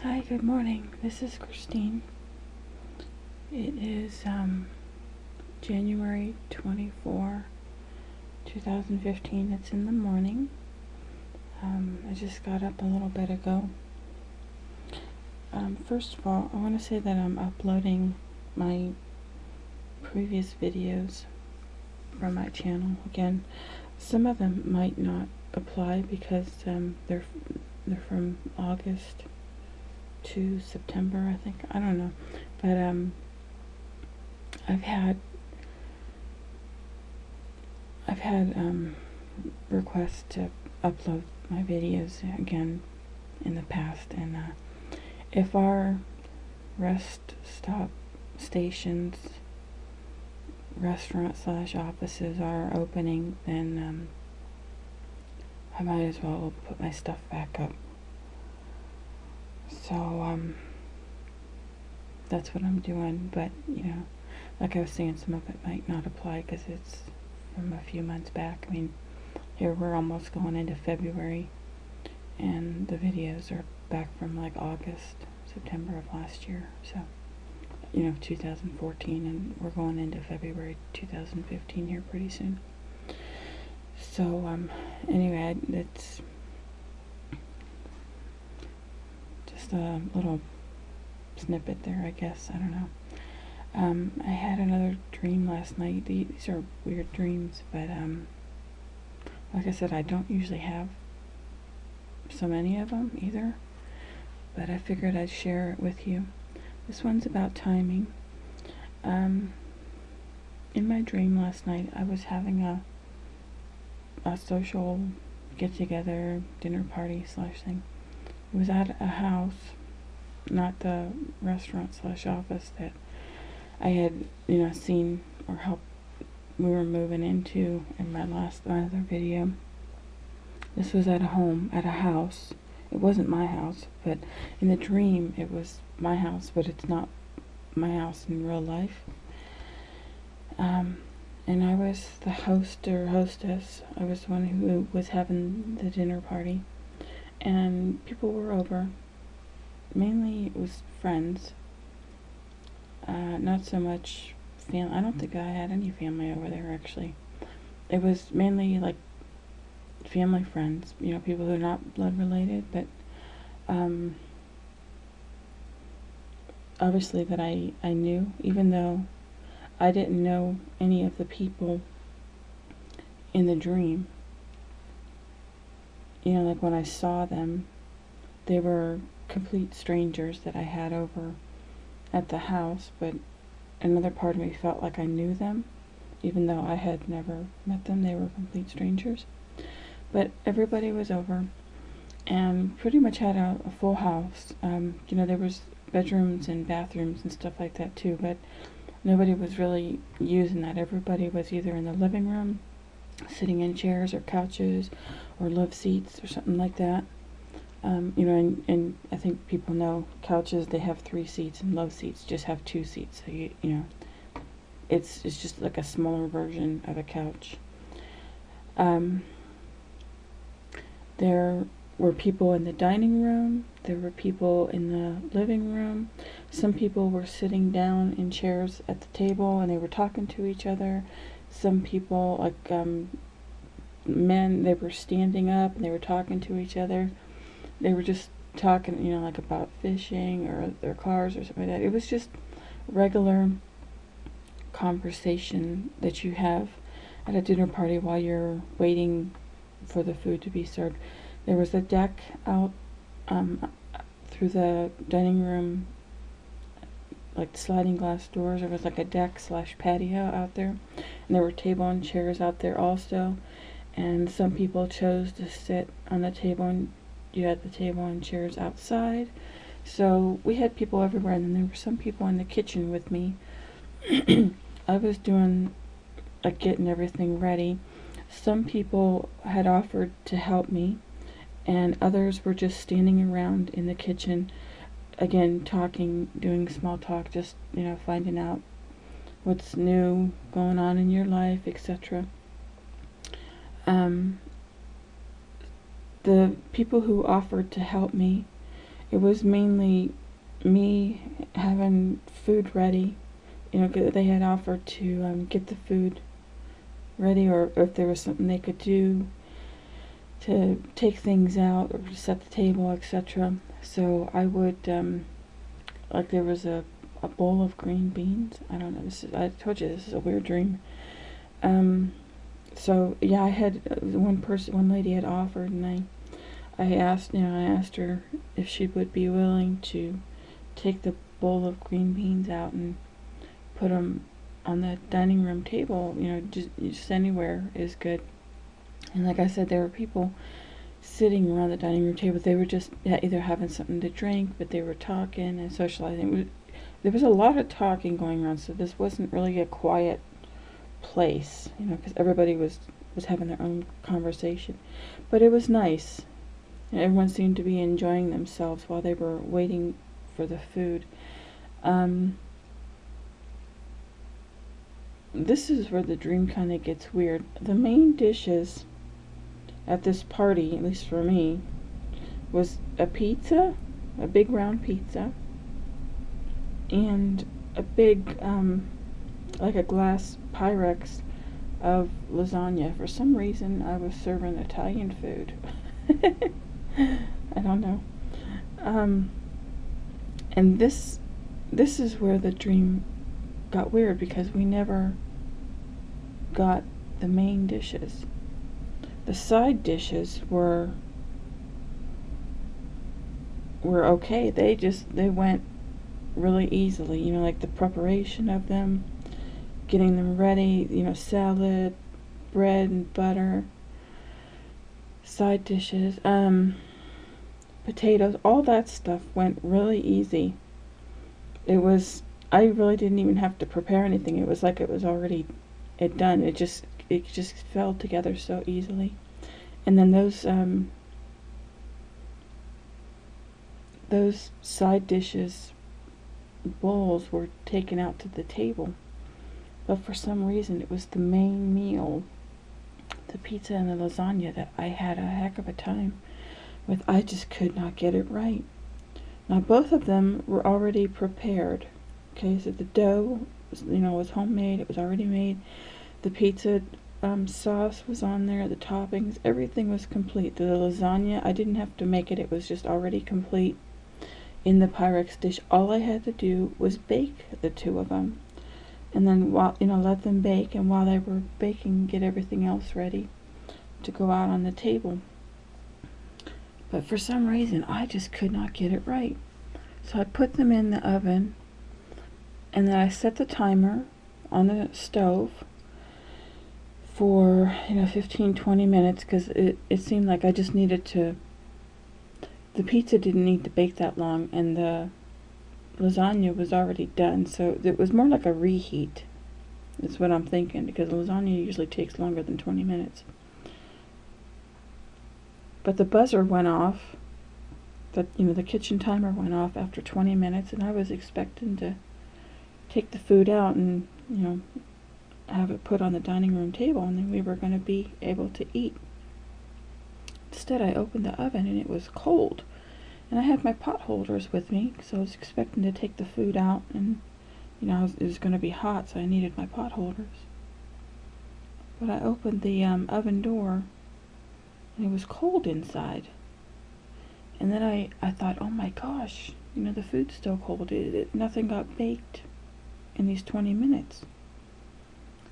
Hi, good morning. This is Christine. It is January 24, 2015. It's in the morning. I just got up a little bit ago. First of all, I want to say that I'm uploading my previous videos from my channel. Again, some of them might not apply because they're from August to September, I think. I don't know, but I've had requests to upload my videos again in the past, and if our rest stop stations, restaurant / offices are opening, then I might as well put my stuff back up. So that's what I'm doing, but like I was saying, some of it might not apply because it's from a few months back. I mean, here we're almost going into February, and the videos are back from like August, September of last year. So 2014, and we're going into February 2015 here pretty soon. So anyway, it's just a little snippet there, I guess. I don't know. I had another dream last night. These are weird dreams, but like I said, I don't usually have so many of them either, but I figured I'd share it with you. This one's about timing. In my dream last night, I was having a social get-together, dinner party / thing. It was at a house, not the restaurant / office that I had, seen or helped we were moving into in my other video. This was at a home, at a house. It wasn't my house, but in the dream it was my house, but it's not my house in real life. And I was the host or hostess. I was the one who was having the dinner party, and people were over. Mainly it was friends, not so much family. I don't think I had any family over there, actually. It was mainly like family friends, people who are not blood related, but obviously that I knew, even though I didn't know any of the people in the dream. Like when I saw them, they were complete strangers that I had over at the house, but another part of me felt like I knew them, even though I had never met them. They were complete strangers. But everybody was over, and pretty much had a full house. There was bedrooms and bathrooms and stuff like that too, but nobody was really using that. Everybody was either in the living room, sitting in chairs or couches or love seats or something like that. And I think people know couches, they have 3 seats, and love seats just have 2 seats. So it's just like a smaller version of a couch. There were people in the dining room. There were people in the living room. Some people were sitting down in chairs at the table and they were talking to each other. Some people, like men, they were standing up and they were talking to each other. They were just talking, like about fishing or their cars or something like that. It was just regular conversation that you have at a dinner party while you're waiting for the food to be served. There was a deck out through the dining room, like sliding glass doors. There was like a deck / patio out there, and there were table and chairs out there also. And some people chose to sit on the table, and you had the table and chairs outside. So we had people everywhere, and then there were some people in the kitchen with me. I was doing getting everything ready. Some people had offered to help me, and others were just standing around in the kitchen, again talking, doing small talk, just finding out what's new going on in your life, etc. The people who offered to help me It was mainly me having food ready. You know, 'cause they had offered to get the food ready, or if there was something they could do to take things out or to set the table, etc. So I would, like there was a bowl of green beans. I don't know, I told you this is a weird dream. So yeah, I had one lady had offered, and I asked her if she would be willing to take the bowl of green beans out and put them on the dining room table. Just anywhere is good. And like I said, there were people sitting around the dining room table. They were just either having something to drink, but they were talking and socializing. There was a lot of talking going on, so this wasn't really a quiet place, because everybody was having their own conversation. But it was nice. Everyone seemed to be enjoying themselves while they were waiting for the food. This is where the dream kind of gets weird. The main dishes at this party, at least for me, was a pizza, a big round pizza, and a big, like a glass Pyrex of lasagna. For some reason, I was serving Italian food. I don't know. And this is where the dream got weird, because we never got the main dishes. The side dishes were okay. They went really easily, like the preparation of them, getting them ready, salad, bread and butter, side dishes, potatoes, all that stuff went really easy. I really didn't even have to prepare anything. It was like it was already done. It just fell together so easily. And then those side dishes bowls were taken out to the table. But for some reason, it was the main meal, the pizza and the lasagna, that I had a heck of a time with. I just could not get it right. Now, both of them were already prepared. Okay, so the dough was homemade. It was already made. The pizza sauce was on there. The toppings, everything was complete. The lasagna, I didn't have to make it. It was just already complete in the Pyrex dish. All I had to do was bake the two of them, and then let them bake, and while they were baking, get everything else ready to go out on the table. But for some reason, I just could not get it right. So I put them in the oven, and then I set the timer on the stove for 15-20 minutes, because it seemed like I just needed to. The pizza didn't need to bake that long, and the lasagna was already done, so it was more like a reheat. That's what I'm thinking, because lasagna usually takes longer than 20 minutes. But the buzzer went off. The kitchen timer went off after 20 minutes, and I was expecting to take the food out and have it put on the dining room table, and then we were going to be able to eat. Instead, I opened the oven, and it was cold. And I had my pot holders with me, because I was expecting to take the food out, and it was going to be hot, so I needed my pot holders. But I opened the oven door, and it was cold inside. And then I thought, oh my gosh, the food's still cold. Nothing got baked in these 20 minutes.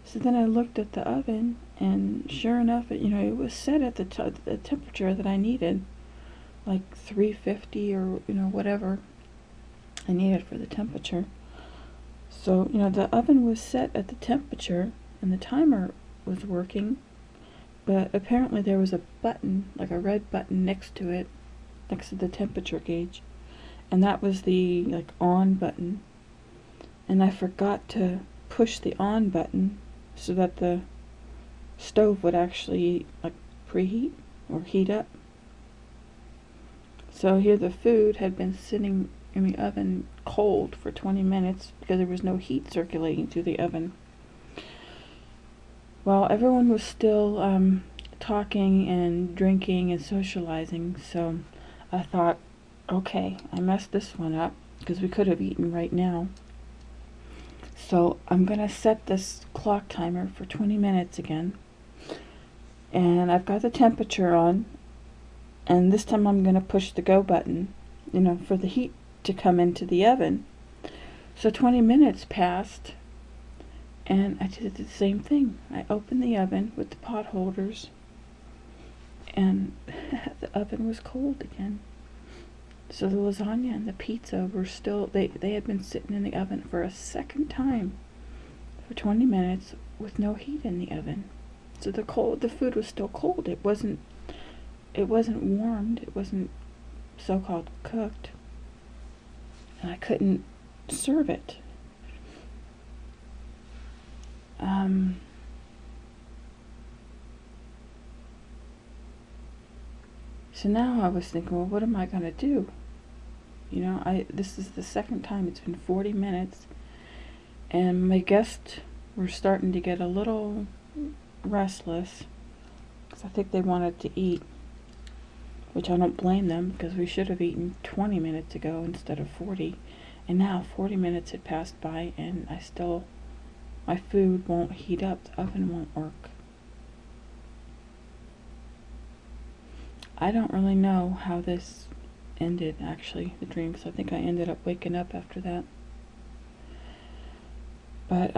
So then I looked at the oven, and sure enough, it was set at the temperature that I needed, like 350 or whatever I needed for the temperature. So the oven was set at the temperature, and the timer was working, but apparently there was a button, like a red button next to it, next to the temperature gauge, and that was the on button, and I forgot to push the on button so that the stove would actually preheat or heat up. So here the food had been sitting in the oven cold for 20 minutes because there was no heat circulating through the oven. While everyone was still talking and drinking and socializing, so I thought, Okay, I messed this one up because we could have eaten right now. So I'm going to set this clock timer for 20 minutes again. And I've got the temperature on. And this time I'm going to push the go button, for the heat to come into the oven. So 20 minutes passed. And I did the same thing. I opened the oven with the pot holders. And the oven was cold again. So the lasagna and the pizza were still, they had been sitting in the oven for a second time for 20 minutes with no heat in the oven. So the food was still cold. It wasn't warmed. It wasn't so-called cooked. And I couldn't serve it. So now I was thinking, well, what am I going to do? This is the second time. It's been 40 minutes. And my guests were starting to get a little restless. Because I think they wanted to eat. Which I don't blame them, because we should have eaten 20 minutes ago instead of 40. And now 40 minutes had passed by and my food won't heat up. The oven won't work. I don't really know how this ended, actually, the dream, because I think I ended up waking up after that. But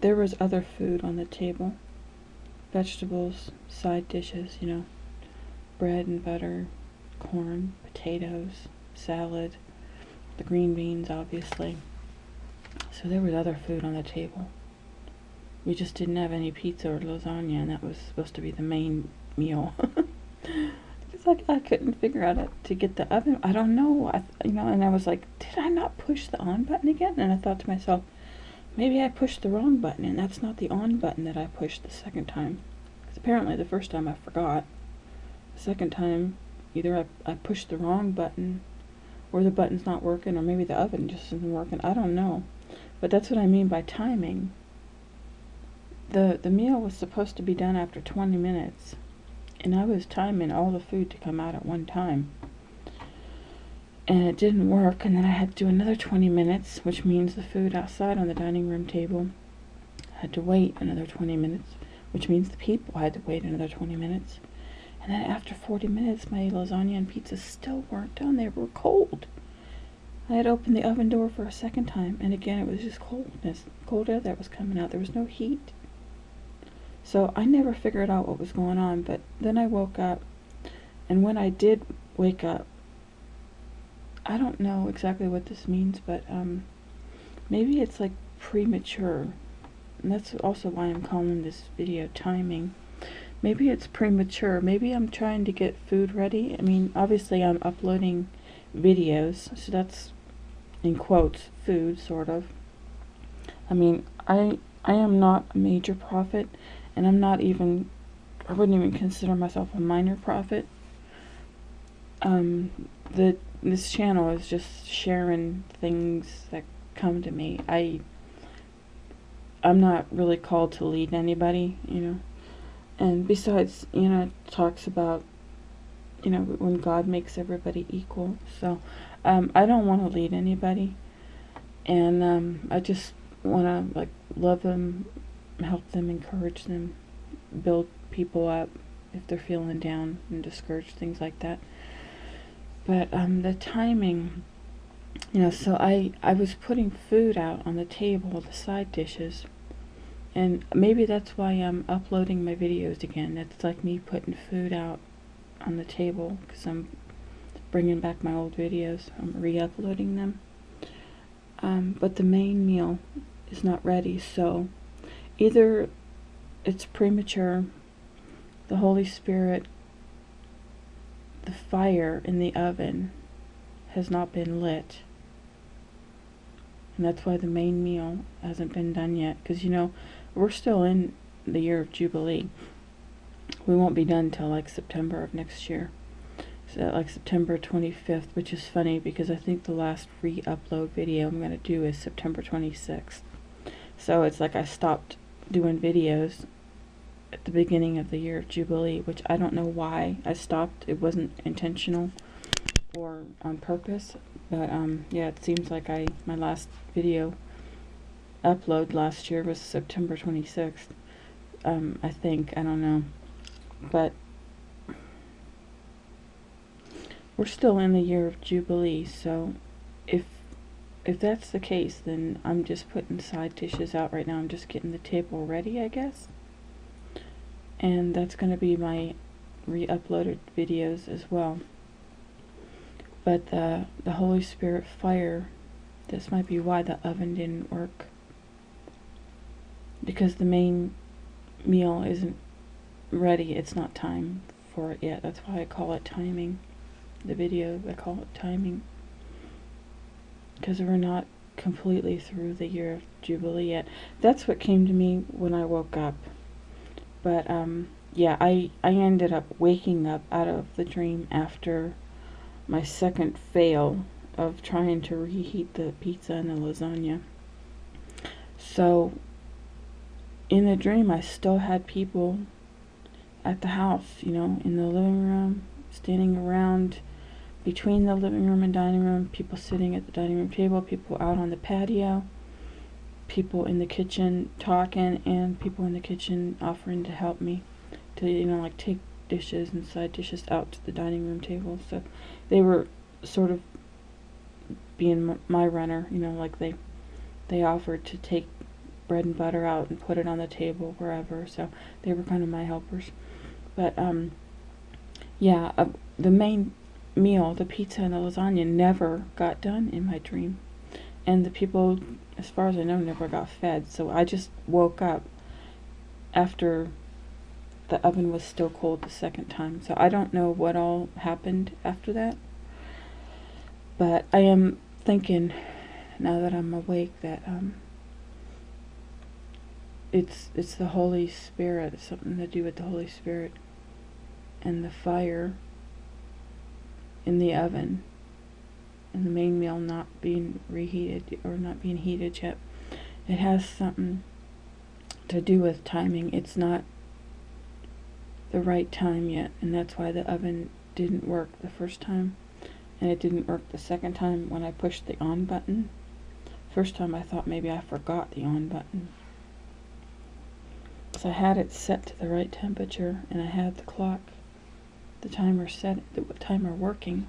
there was other food on the table. Vegetables, side dishes, bread and butter, corn, potatoes, salad, the green beans, obviously. So there was other food on the table. We just didn't have any pizza or lasagna, and that was supposed to be the main meal. It's like I couldn't figure out to get the oven. I don't know. And I was like, did I not push the on button again? And I thought to myself, maybe I pushed the wrong button, and that's not the on button that I pushed the second time. Because apparently the first time I forgot. The second time, either I pushed the wrong button, or the button's not working, or maybe the oven just isn't working. I don't know. But that's what I mean by timing. The meal was supposed to be done after 20 minutes. And I was timing all the food to come out at one time. And it didn't work, and then I had to do another 20 minutes, which means the food outside on the dining room table had to wait another 20 minutes, which means the people had to wait another 20 minutes. And then after 40 minutes, my lasagna and pizza still weren't done. They were cold. I had opened the oven door for a second time, and again it was just coldness, cold air that was coming out. There was no heat. So I never figured out what was going on, but then I woke up, and when I did wake up, I don't know exactly what this means, but maybe it's like premature. And that's also why I'm calling this video timing. Maybe it's premature. Maybe I'm trying to get food ready. I mean, obviously I'm uploading videos, so that's in quotes, food, sort of. I mean, I am not a major prophet, and I wouldn't even consider myself a minor prophet. This channel is just sharing things that come to me. I'm not really called to lead anybody, And besides, it talks about, when God makes everybody equal. So, I don't want to lead anybody. And, I just want to, love them, help them, encourage them, build people up if they're feeling down and discouraged, things like that. But the timing, so I was putting food out on the table, the side dishes, and maybe that's why I'm uploading my videos again. That's like me putting food out on the table, because I'm bringing back my old videos. I'm re-uploading them. But the main meal is not ready, so either it's premature, the Holy Spirit, the fire in the oven has not been lit, and that's why the main meal hasn't been done yet, because we're still in the year of Jubilee. We won't be done till September of next year, so September 25th, which is funny because I think the last re-upload video I'm going to do is September 26th. So it's I stopped doing videos at the beginning of the year of Jubilee, which I don't know why I stopped. It wasn't intentional or on purpose, but yeah, it seems like my last video upload last year was September 26th. I think, I don't know, but we're still in the year of Jubilee, so if that's the case, then I'm just putting side dishes out right now. I'm just getting the table ready, I guess. And that's going to be my re-uploaded videos as well. But the Holy Spirit fire, this might be why the oven didn't work. Because the main meal isn't ready. It's not time for it yet. That's why I call it timing. The video, I call it timing. Because we're not completely through the year of Jubilee yet. That's what came to me when I woke up. But yeah, I ended up waking up out of the dream after my second fail of trying to reheat the pizza and the lasagna. So in the dream, I still had people at the house, you know, in the living room, standing around between the living room and dining room, people sitting at the dining room table, people out on the patio, people in the kitchen talking, and people in the kitchen offering to help me to, you know, like take dishes and side dishes out to the dining room table. So they were sort of being my runner, you know, like they offered to take bread and butter out and put it on the table wherever. So they were kind of my helpers. But yeah, the main meal, the pizza and the lasagna, never got done in my dream, and the people, as far as I know, never got fed. So I just woke up after the oven was still cold the second time. So I don't know what all happened after that, but I am thinking now that I'm awake that it's the Holy Spirit. It's something to do with the Holy Spirit and the fire in the oven and the main meal not being reheated or not being heated yet. It has something to do with timing. It's not the right time yet, and that's why the oven didn't work the first time, and it didn't work the second time when I pushed the on button. First time I thought maybe I forgot the on button. So I had it set to the right temperature, and I had the clock, the timer set, the timer working.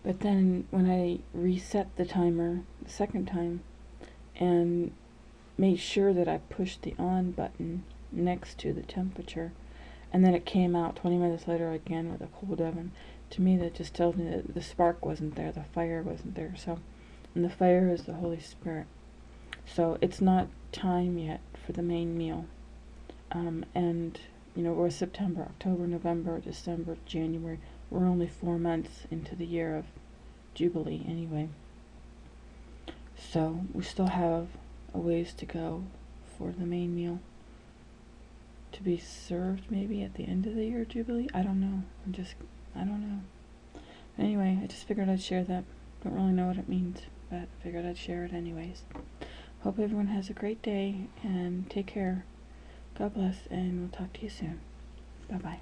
But then when I reset the timer the second time and made sure that I pushed the on button next to the temperature, and then it came out 20 minutes later again with a cold oven, to me that just tells me that the spark wasn't there, the fire wasn't there. So, and the fire is the Holy Spirit. So it's not time yet for the main meal. And you know, we're September, October, November, December, January. We're only 4 months into the year of Jubilee anyway. So we still have a ways to go for the main meal to be served maybe at the end of the year Jubilee. I don't know. I don't know. Anyway, I just figured I'd share that. Don't really know what it means, but figured I'd share it anyways. Hope everyone has a great day and take care. God bless, and we'll talk to you soon. Bye-bye.